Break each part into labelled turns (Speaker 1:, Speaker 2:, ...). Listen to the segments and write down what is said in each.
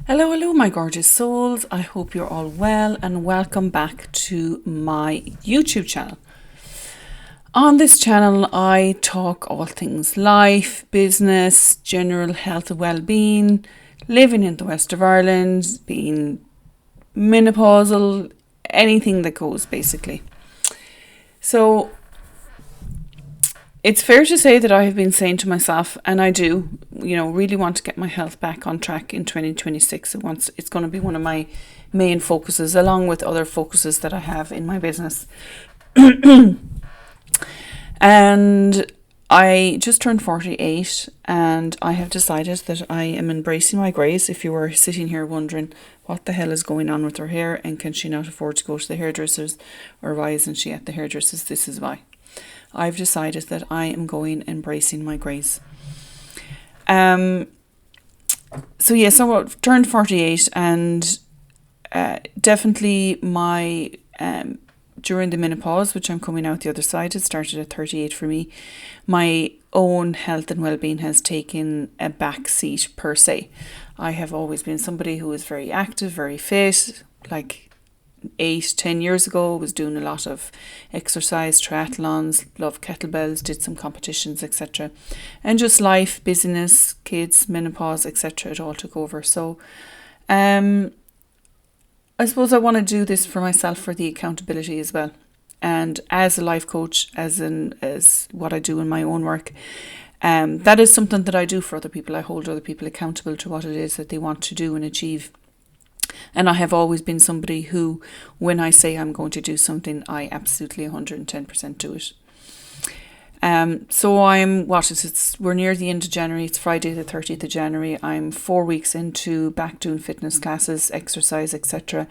Speaker 1: Hello, hello, my gorgeous souls. I hope you're all well and welcome back to my YouTube channel. On this channel, I talk all things life, business, general health and well-being, living in the west of Ireland, being menopausal, anything that goes basically. So it's fair to say that I have been saying to myself, and I do, really want to get my health back on track in 2026. It's going to be one of my main focuses, along with other focuses that I have in my business. And I just turned 48, and I have decided that I am embracing my greys. If you were sitting here wondering what the hell is going on with her hair and can she not afford to go to the hairdressers, or why isn't she at the hairdressers, this is why. I've decided that I am embracing my greys. So I've turned 48, and definitely my during the menopause, which I'm coming out the other side, it started at 38 for me. My own health and well-being has taken a back seat per se. I have always been somebody who is very active, very fit. Like 8-10 years ago, I was doing a lot of exercise, triathlons, loved kettlebells, did some competitions, etc. And just life, busyness, kids, menopause, etc. It all took over. So I suppose I want to do this for myself, for the accountability as well. And as a life coach, as what I do in my own work, that is something that I do for other people. I hold other people accountable to what it is that they want to do and achieve. And I have always been somebody who, when I say I'm going to do something, I absolutely 110% do it. So we're near the end of January. It's Friday the 30th of January. I'm 4 weeks into back doing fitness classes, exercise, etc.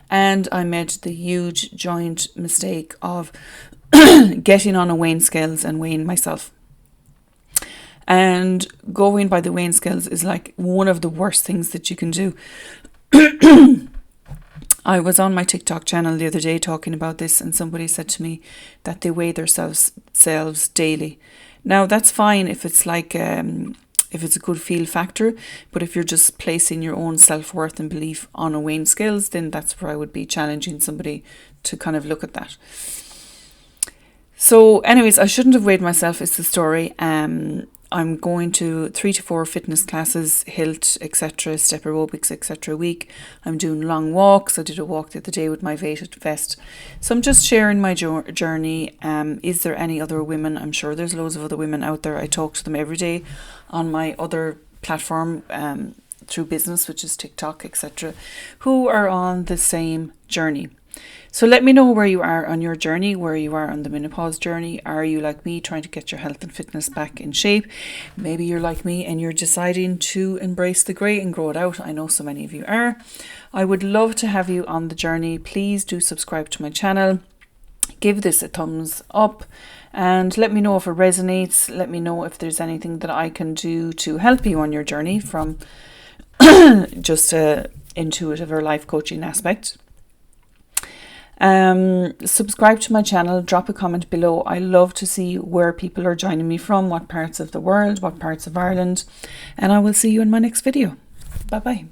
Speaker 1: And I made the huge giant mistake of getting on a weighing scales and weighing myself. And going by the weighing scales is like one of the worst things that you can do. I was on my TikTok channel the other day talking about this, and somebody said to me that they weigh themselves daily. Now, that's fine if it's like if it's a good feel factor, but if you're just placing your own self-worth and belief on a weighing scales, then that's where I would be challenging somebody to kind of look at that. So anyways, I shouldn't have weighed myself, is the story. I'm going to 3 to 4 fitness classes, HILT, etc., step aerobics, etc. a week. I'm doing long walks. I did a walk the other day with my weighted vest. So I'm just sharing my journey. Is there any other women? I'm sure there's loads of other women out there. I talk to them every day on my other platform through business, which is TikTok, etc., who are on the same journey. So let me know where you are on your journey, where you are on the menopause journey. Are you like me, trying to get your health and fitness back in shape? Maybe you're like me and you're deciding to embrace the grey and grow it out. I know so many of you are. I would love to have you on the journey. Please do subscribe to my channel. Give this a thumbs up and let me know if it resonates. Let me know if there's anything that I can do to help you on your journey from just a intuitive or life coaching aspect. Subscribe to my channel, drop a comment below. I love to see where people are joining me from, what parts of the world, what parts of Ireland, and I will see you in my next video. Bye bye.